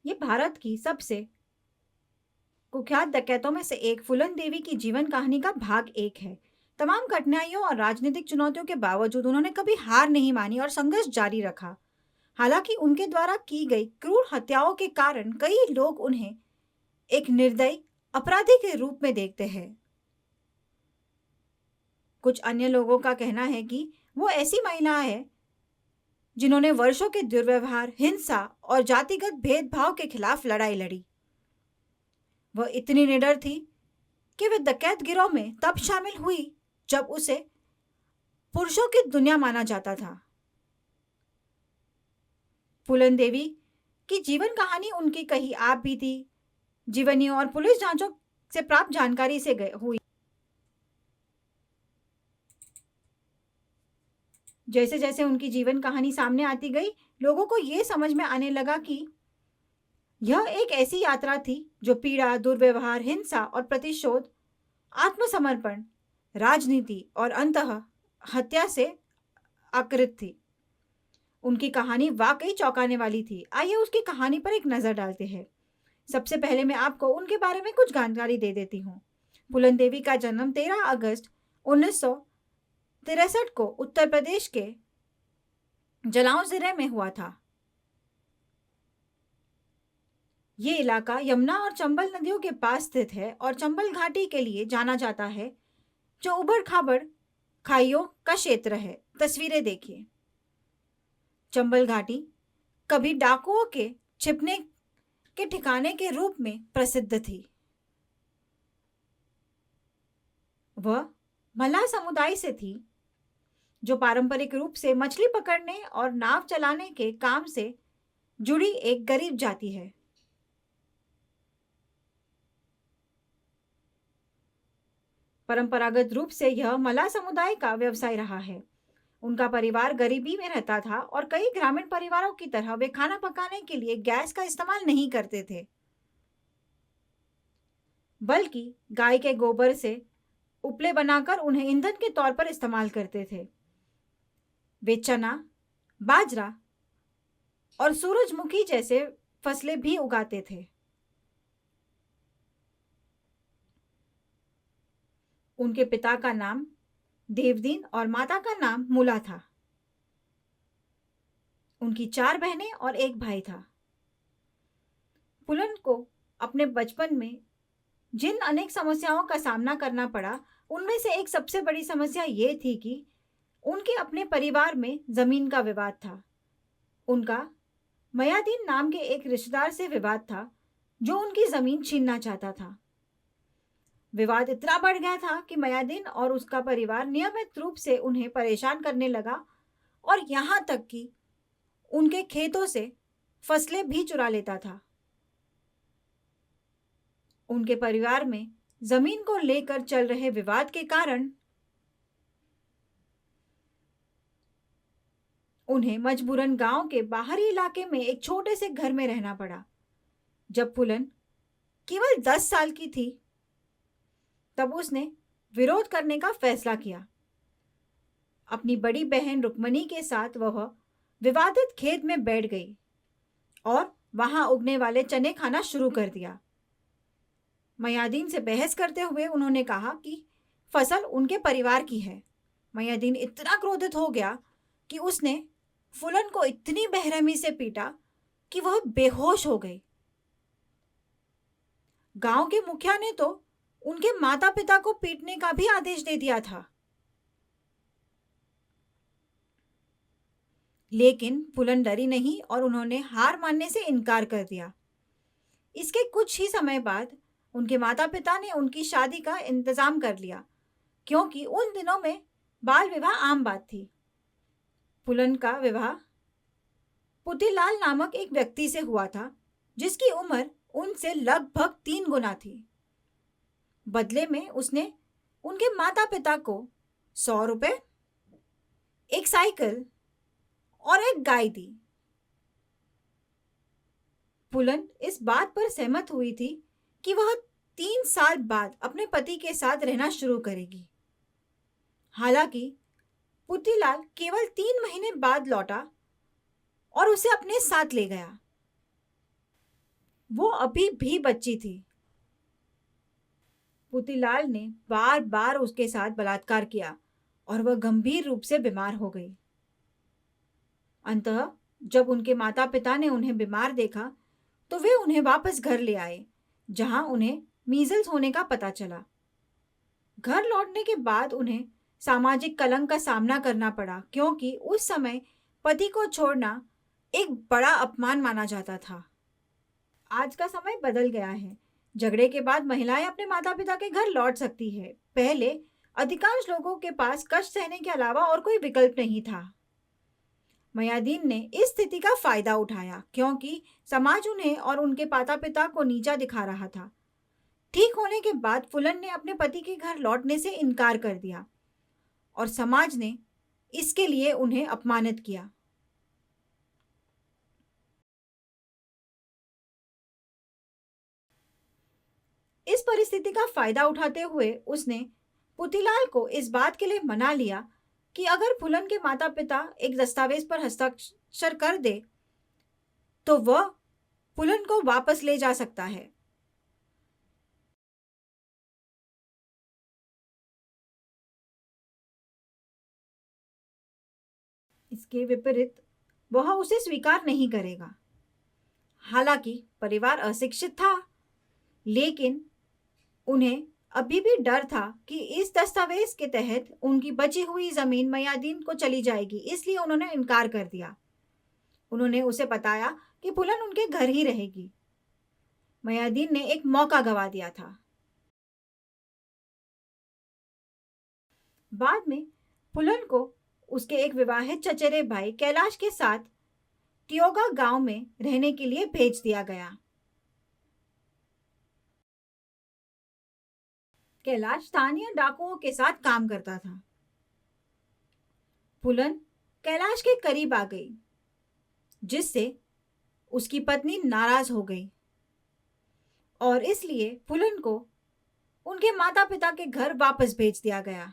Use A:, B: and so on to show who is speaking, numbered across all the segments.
A: ये भारत की सबसे कुख्यात डकैतों में से एक फूलन देवी की जीवन कहानी का भाग एक है। तमाम कठिनाइयों और राजनीतिक चुनौतियों के बावजूद उन्होंने कभी हार नहीं मानी और संघर्ष जारी रखा। हालांकि उनके द्वारा की गई क्रूर हत्याओं के कारण कई लोग उन्हें एक निर्दयी अपराधी के रूप में देखते हैं। कुछ अन्य लोगों का कहना है कि वो ऐसी महिला है जिन्होंने वर्षों के दुर्व्यवहार, हिंसा और जातिगत भेदभाव के खिलाफ लड़ाई लड़ी। वह इतनी निडर थी कि वे डकैत गिरोह में तब शामिल हुई जब उसे पुरुषों की दुनिया माना जाता था। फूलन देवी की जीवन कहानी उनकी कही आप बीती जीवनी और पुलिस जांचों से प्राप्त जानकारी से हुई। जैसे जैसे उनकी जीवन कहानी सामने आती गई, लोगों को यह समझ में आने लगा कि यह एक ऐसी यात्रा थी जो पीड़ा, दुर्व्यवहार, हिंसा और प्रतिशोध, आत्मसमर्पण, राजनीति और अंततः हत्या से आकृत थी। उनकी कहानी वाकई चौंकाने वाली थी। आइए उसकी कहानी पर एक नजर डालते हैं। सबसे पहले मैं आपको उनके बारे में कुछ जानकारी दे देती हूँ। फूलन देवी का जन्म 13 अगस्त 1963 को उत्तर प्रदेश के जलाउं जिले में हुआ था। ये इलाका यमुना और चंबल नदियों के पास स्थित है और चंबल घाटी के लिए जाना जाता है, जो उबड़ खाबड़ खाइयों का क्षेत्र है। तस्वीरें देखिए। चंबल घाटी कभी डाकुओं के छिपने के ठिकाने के रूप में प्रसिद्ध थी। वह मल्लाह समुदाय से थी, जो पारंपरिक रूप से मछली पकड़ने और नाव चलाने के काम से जुड़ी एक गरीब जाति है। परंपरागत रूप से यह मल्लाह समुदाय का व्यवसाय रहा है। उनका परिवार गरीबी में रहता था और कई ग्रामीण परिवारों की तरह वे खाना पकाने के लिए गैस का इस्तेमाल नहीं करते थे, बल्कि गाय के गोबर से उपले बनाकर उन्हें ईंधन के तौर पर इस्तेमाल करते थे। वे चना, बाजरा और सूरजमुखी जैसे फसलें भी उगाते थे। उनके पिता का नाम देवदीन और माता का नाम मूला था। उनकी 4 बहनें और एक भाई था। फूलन को अपने बचपन में जिन अनेक समस्याओं का सामना करना पड़ा, उनमें से एक सबसे बड़ी समस्या ये थी कि उनके अपने परिवार में जमीन का विवाद था। उनका मयादीन नाम के एक रिश्तेदार से विवाद था, जो उनकी जमीन छीनना चाहता था। विवाद इतना बढ़ गया था कि मयादीन और उसका परिवार नियमित रूप से उन्हें परेशान करने लगा और यहाँ तक कि उनके खेतों से फसलें भी चुरा लेता था। उनके परिवार में जमीन को लेकर चल रहे विवाद के कारण उन्हें मजबूरन गांव के बाहरी इलाके में एक छोटे से घर में रहना पड़ा। जब फूलन केवल 10 साल की थी, तब उसने विरोध करने का फैसला किया। अपनी बड़ी बहन रुक्मणी के साथ वह विवादित खेत में बैठ गई और वहां उगने वाले चने खाना शुरू कर दिया। मयादीन से बहस करते हुए उन्होंने कहा कि फसल उनके परिवार की है। मयादीन इतना क्रोधित हो गया कि उसने फूलन को इतनी बेरहमी से पीटा कि वह बेहोश हो गई। गांव के मुखिया ने तो उनके माता पिता को पीटने का भी आदेश दे दिया था, लेकिन फूलन डरी नहीं और उन्होंने हार मानने से इनकार कर दिया। इसके कुछ ही समय बाद उनके माता पिता ने उनकी शादी का इंतजाम कर लिया, क्योंकि उन दिनों में बाल विवाह आम बात थी। फूलन का विवाह पुतीलाल नामक एक व्यक्ति से हुआ था, जिसकी उम्र उनसे लगभग 3 गुना थी। बदले में उसने उनके माता पिता को 100 रुपए, एक साइकिल और एक गाय दी। फूलन इस बात पर सहमत हुई थी कि वह 3 साल बाद अपने पति के साथ रहना शुरू करेगी। हालांकि पुतीलाल केवल 3 महीने बाद लौटा और उसे अपने साथ ले गया। वो अभी भी बच्ची थी। पुतीलाल ने बार बार उसके साथ बलात्कार किया और वह गंभीर रूप से बीमार हो गई। अंततः जब उनके माता पिता ने उन्हें बीमार देखा तो वे उन्हें वापस घर ले आए, जहां उन्हें मीजल्स होने का पता चला। घर लौटने के बाद उन्हें सामाजिक कलंक का सामना करना पड़ा, क्योंकि उस समय पति को छोड़ना एक बड़ा अपमान माना जाता था। आज का समय बदल गया है। झगड़े के बाद महिलाएं अपने माता पिता के घर लौट सकती है। पहले अधिकांश लोगों के पास कष्ट सहने के अलावा और कोई विकल्प नहीं था। मयादीन ने इस स्थिति का फायदा उठाया, क्योंकि समाज उन्हें और उनके माता पिता को नीचा दिखा रहा था। ठीक होने के बाद फुलन ने अपने पति के घर लौटने से इनकार कर दिया और समाज ने इसके लिए उन्हें अपमानित किया। इस परिस्थिति का फायदा उठाते हुए उसने पुतीलाल को इस बात के लिए मना लिया कि अगर फुलन के माता पिता एक दस्तावेज पर हस्ताक्षर कर दे तो वह फुलन को वापस ले जा सकता है। इसके विपरीत वह उसे स्वीकार नहीं करेगा। हालांकि परिवार अशिक्षित था, लेकिन उन्हें अभी भी डर था कि इस दस्तावेज के तहत उनकी बची हुई जमीन मयादीन को चली जाएगी, इसलिए उन्होंने इनकार कर दिया। उन्होंने उसे बताया कि फुलन उनके घर ही रहेगी। मयादीन ने एक मौका गवा दिया था। बाद में फुलन को उसके एक विवाहित चचेरे भाई कैलाश के साथ तियोगा गांव में रहने के लिए भेज दिया गया। कैलाश स्थानीय डाकुओं के साथ काम करता था। फुलन कैलाश के करीब आ गई, जिससे उसकी पत्नी नाराज हो गई और इसलिए फुलन को उनके माता पिता के घर वापस भेज दिया गया।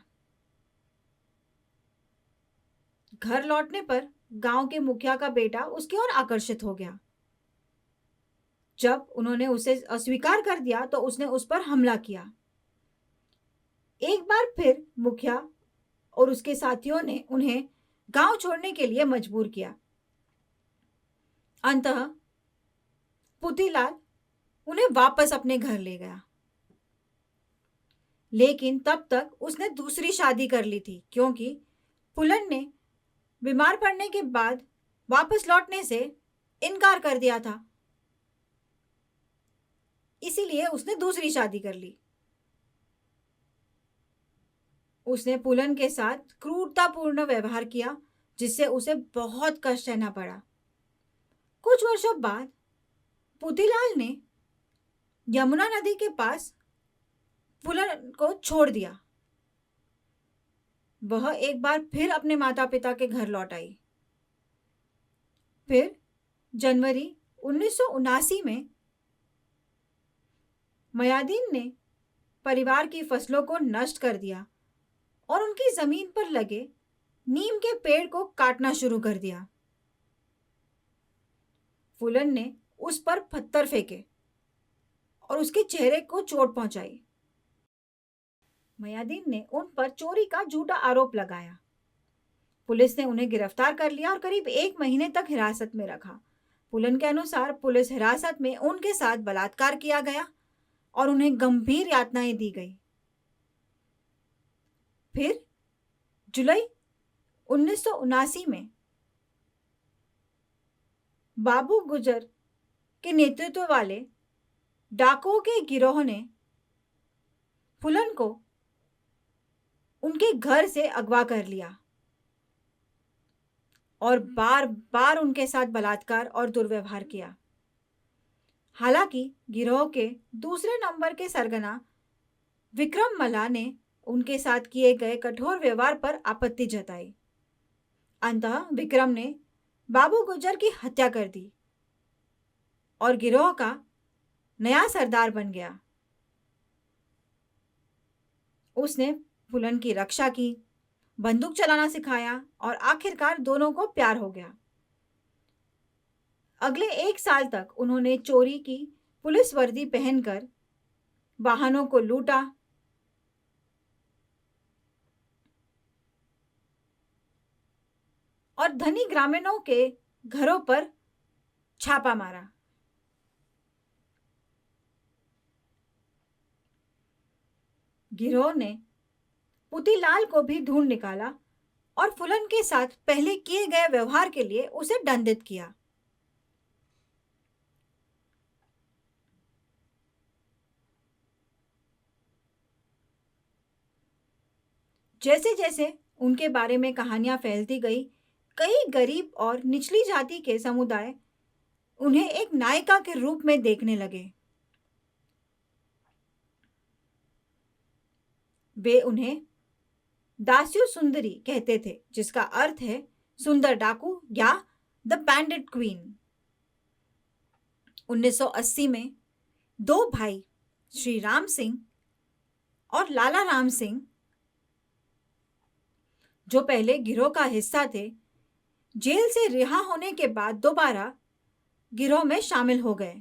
A: घर लौटने पर गांव के मुखिया का बेटा उसकी ओर आकर्षित हो गया। जब उन्होंने उसे अस्वीकार कर दिया तो उसने उस पर हमला किया। एक बार फिर मुखिया और उसके साथियों ने उन्हें गांव छोड़ने के लिए मजबूर किया। अंततः पुतीलाल उन्हें वापस अपने घर ले गया, लेकिन तब तक उसने दूसरी शादी कर ली थी, क्योंकि फुलन ने बीमार पड़ने के बाद वापस लौटने से इनकार कर दिया था। इसीलिए उसने दूसरी शादी कर ली। उसने फुलन के साथ क्रूरतापूर्ण व्यवहार किया, जिससे उसे बहुत कष्ट सहना पड़ा। कुछ वर्षों बाद पुतीलाल ने यमुना नदी के पास फुलन को छोड़ दिया। वह एक बार फिर अपने माता पिता के घर लौट आई। फिर जनवरी 1979 में मयादीन ने परिवार की फसलों को नष्ट कर दिया और उनकी जमीन पर लगे नीम के पेड़ को काटना शुरू कर दिया। फुलन ने उस पर पत्थर फेंके और उसके चेहरे को चोट पहुंचाई। मयादीन ने उन पर चोरी का झूठा आरोप लगाया। पुलिस ने उन्हें गिरफ्तार कर लिया और करीब 1 महीने तक हिरासत में रखा। फुलन के अनुसार पुलिस हिरासत में उनके साथ बलात्कार किया गया और उन्हें गंभीर यातनाएं दी गई। फिर जुलाई 1979 में बाबू गुजर के नेतृत्व वाले डाकुओं के गिरोह ने फुलन को उनके घर से अगवा कर लिया और बार बार उनके साथ बलात्कार और दुर्व्यवहार किया। हालांकि गिरोह के दूसरे नंबर के सरगना विक्रम मला ने उनके साथ किए गए कठोर व्यवहार पर आपत्ति जताई। अंततः विक्रम ने बाबू गुजर की हत्या कर दी और गिरोह का नया सरदार बन गया। उसने फुलन की रक्षा की, बंदूक चलाना सिखाया और आखिरकार दोनों को प्यार हो गया। अगले 1 साल तक उन्होंने चोरी की पुलिस वर्दी पहनकर वाहनों को लूटा और धनी ग्रामीणों के घरों पर छापा मारा। गिरोह ने पुतीलाल को भी ढूंढ निकाला और फुलन के साथ पहले किए गए व्यवहार के लिए उसे दंडित किया। जैसे जैसे उनके बारे में कहानियां फैलती गई, कई गरीब और निचली जाति के समुदाय उन्हें एक नायिका के रूप में देखने लगे। वे उन्हें दास्यु सुंदरी कहते थे, जिसका अर्थ है सुंदर डाकू या द बैंडेड क्वीन। 1980 में दो भाई श्री राम सिंह और लाला राम सिंह, जो पहले गिरोह का हिस्सा थे, जेल से रिहा होने के बाद दोबारा गिरोह में शामिल हो गए।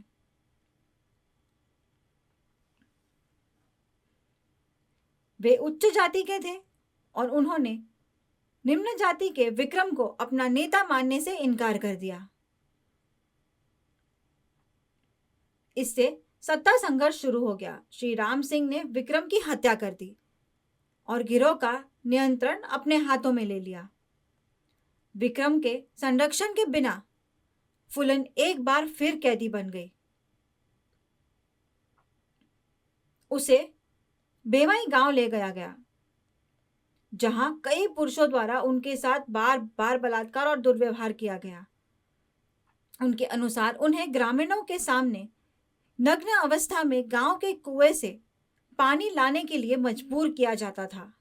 A: वे उच्च जाति के थे और उन्होंने निम्न जाति के विक्रम को अपना नेता मानने से इनकार कर दिया। इससे सत्ता संघर्ष शुरू हो गया। श्री राम सिंह ने विक्रम की हत्या कर दी और गिरोह का नियंत्रण अपने हाथों में ले लिया। विक्रम के संरक्षण के बिना फुलन एक बार फिर कैदी बन गई। उसे बेमई गांव ले गया गया, जहां कई पुरुषों द्वारा उनके साथ बार बार बलात्कार और दुर्व्यवहार किया गया। उनके अनुसार उन्हें ग्रामीणों के सामने नग्न अवस्था में गांव के कुएं से पानी लाने के लिए मजबूर किया जाता था।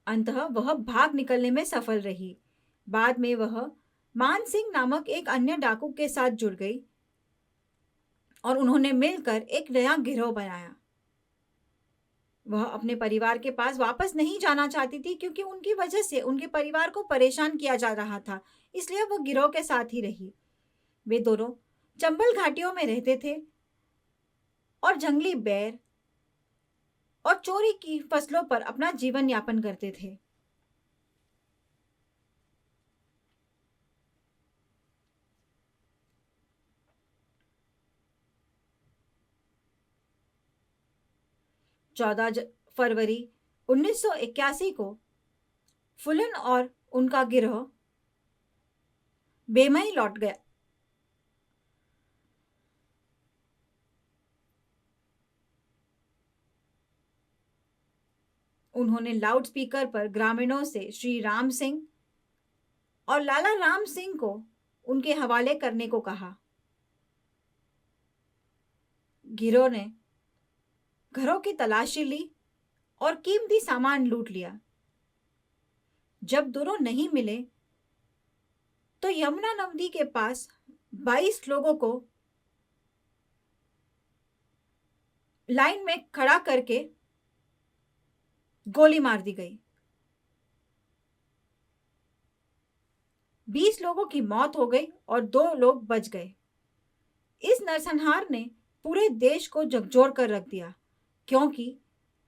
A: अंततः वह भाग निकलने में सफल रही। बाद में वह मान सिंह नामक एक अन्य डाकू के साथ जुड़ गई और उन्होंने मिलकर एक नया गिरोह बनाया। वह अपने परिवार के पास वापस नहीं जाना चाहती थी, क्योंकि उनकी वजह से उनके परिवार को परेशान किया जा रहा था, इसलिए वह गिरोह के साथ ही रही। वे दोनों चंबल घाटियों में रहते थे और जंगली बैर और चोरी की फसलों पर अपना जीवन यापन करते थे। फरवरी 1981 को फुलन और उनका गिरोह बेमई लौट गया। उन्होंने लाउडस्पीकर पर ग्रामीणों से श्री राम सिंह और लाला राम सिंह को उनके हवाले करने को कहा। गिरोह ने घरों की तलाशी ली और कीमती सामान लूट लिया। जब दोनों नहीं मिले तो यमुना नदी के पास 22 लोगों को लाइन में खड़ा करके गोली मार दी गई। 20 लोगों की मौत हो गई और 2 लोग बच गए। इस नरसंहार ने पूरे देश को झकझोर कर रख दिया, क्योंकि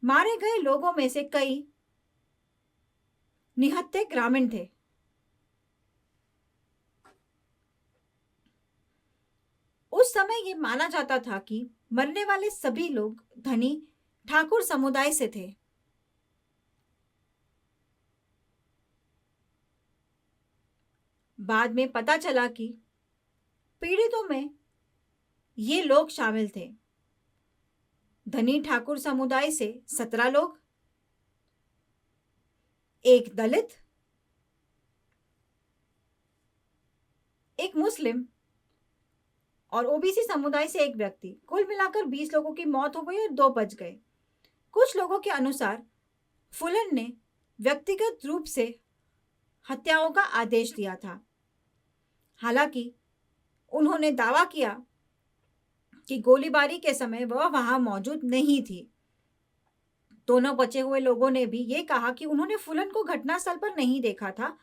A: मारे गए लोगों में से कई निहत्थे ग्रामीण थे। उस समय यह माना जाता था कि मरने वाले सभी लोग धनी ठाकुर समुदाय से थे। बाद में पता चला कि पीड़ितों में ये लोग शामिल थे। धनी ठाकुर समुदाय से 17 लोग, एक दलित, एक मुस्लिम और ओबीसी समुदाय से एक व्यक्ति। कुल मिलाकर 20 लोगों की मौत हो गई और 2 बच गए। कुछ लोगों के अनुसार फुलन ने व्यक्तिगत रूप से हत्याओं का आदेश दिया था। हालांकि उन्होंने दावा किया कि गोलीबारी के समय वह वहां मौजूद नहीं थी। दोनों बचे हुए लोगों ने भी ये कहा कि उन्होंने फुलन को घटनास्थल पर नहीं देखा था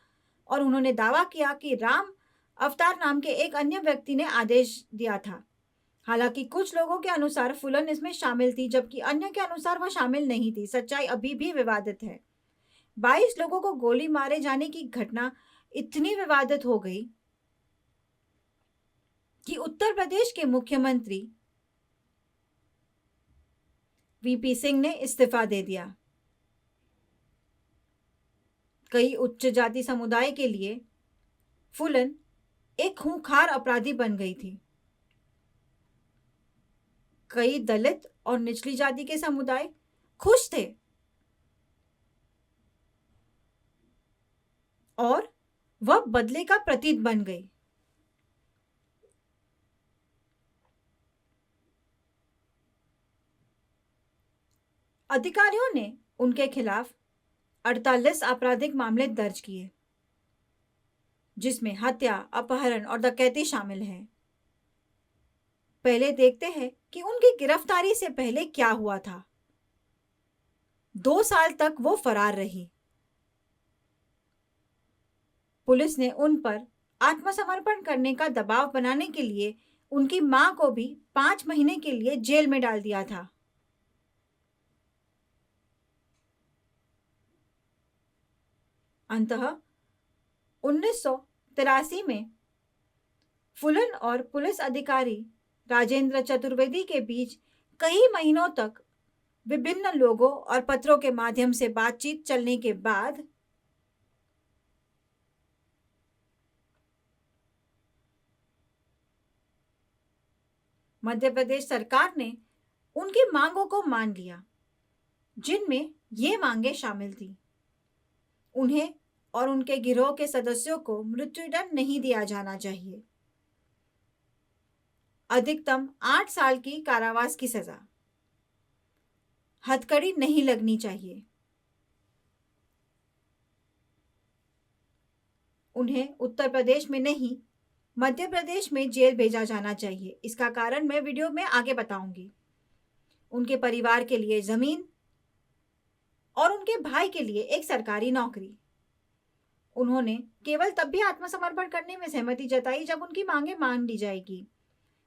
A: और उन्होंने दावा किया कि राम अवतार नाम के एक अन्य व्यक्ति ने आदेश दिया था। हालांकि कुछ लोगों के अनुसार फुलन इसमें शामिल थी, जबकि अन्य के अनुसार वह शामिल नहीं थी। सच्चाई अभी भी विवादित है। 22 लोगों को गोली मारे जाने की घटना इतनी विवादित हो गई कि उत्तर प्रदेश के मुख्यमंत्री वीपी सिंह ने इस्तीफा दे दिया। कई उच्च जाति समुदाय के लिए फुलन एक खूंखार अपराधी बन गई थी। कई दलित और निचली जाति के समुदाय खुश थे और वह बदले का प्रतीक बन गई। अधिकारियों ने उनके खिलाफ 48 आपराधिक मामले दर्ज किए, जिसमें हत्या, अपहरण और डकैती शामिल है। पहले देखते हैं कि उनकी गिरफ्तारी से पहले क्या हुआ था। 2 साल तक वो फरार रही। पुलिस ने उन पर आत्मसमर्पण करने का दबाव बनाने के लिए उनकी मां को भी 5 महीने के लिए जेल में डाल दिया था। अंततः 1983 में फुलन और पुलिस अधिकारी राजेंद्र चतुर्वेदी के बीच कई महीनों तक विभिन्न लोगों और पत्रों के माध्यम से बातचीत चलने के बाद मध्य प्रदेश सरकार ने उनकी मांगों को मान लिया, जिनमें ये मांगे शामिल थी। उन्हें और उनके गिरोह के सदस्यों को मृत्युदंड नहीं दिया जाना चाहिए। अधिकतम 8 साल की कारावास की सजा, हथकड़ी नहीं लगनी चाहिए। उन्हें उत्तर प्रदेश में नहीं, मध्य प्रदेश में जेल भेजा जाना चाहिए। इसका कारण मैं वीडियो में आगे बताऊंगी। उनके परिवार के लिए जमीन और उनके भाई के लिए एक सरकारी नौकरी। उन्होंने केवल तब भी आत्मसमर्पण करने में सहमति जताई जब उनकी मांगे मान ली जाएगी।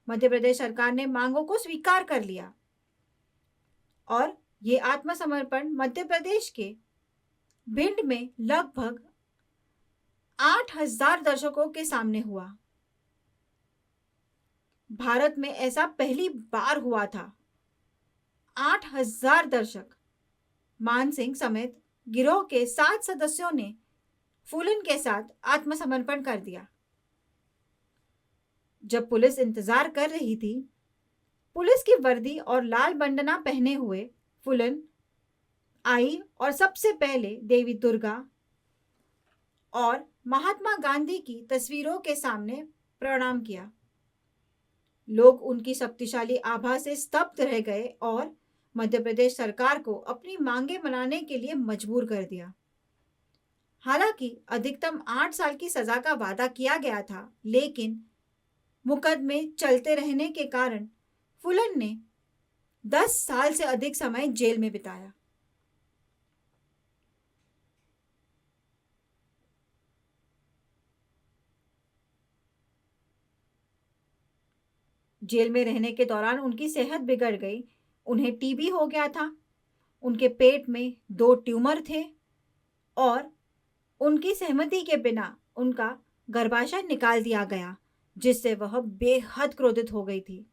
A: मध्य प्रदेश सरकार ने मांगों को स्वीकार कर लिया और ये आत्मसमर्पण मध्य प्रदेश के भिंड में लगभग 8,000 दर्शकों के सामने हुआ। भारत में ऐसा पहली बार हुआ था। 8,000 दर्शक, मान सिंह समेत गिरोह के 7 सदस्यों ने फुलन के साथ आत्मसमर्पण कर दिया। जब पुलिस इंतजार कर रही थी, पुलिस की वर्दी और लाल बंडना पहने हुए फुलन आई और सबसे पहले देवी दुर्गा और महात्मा गांधी की तस्वीरों के सामने प्रणाम किया। लोग उनकी शक्तिशाली आभा से स्तब्ध रह गए और मध्य प्रदेश सरकार को अपनी मांगे मनाने के लिए मजबूर कर दिया। हालांकि अधिकतम 8 साल की सजा का वादा किया गया था, लेकिन मुकदमे चलते रहने के कारण फुलन ने 10 साल से अधिक समय जेल में बिताया। जेल में रहने के दौरान उनकी सेहत बिगड़ गई। उन्हें टीबी हो गया था। उनके पेट में 2 ट्यूमर थे और उनकी सहमति के बिना उनका गर्भाशय निकाल दिया गया, जिससे वह बेहद क्रोधित हो गई थी।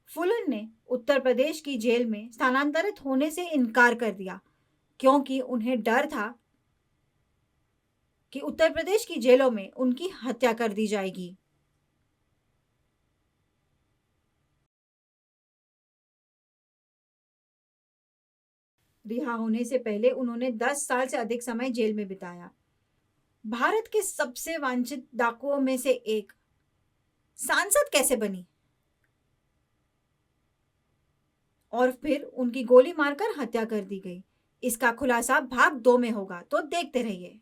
A: फुलन ने उत्तर प्रदेश की जेल में स्थानांतरित होने से इनकार कर दिया, क्योंकि उन्हें डर था कि उत्तर प्रदेश की जेलों में उनकी हत्या कर दी जाएगी। रिहा होने से पहले उन्होंने 10 साल से अधिक समय जेल में बिताया। भारत के सबसे वांछित डाकुओं में से एक सांसद कैसे बनी और फिर उनकी गोली मारकर हत्या कर दी गई, इसका खुलासा भाग 2 में होगा, तो देखते रहिए।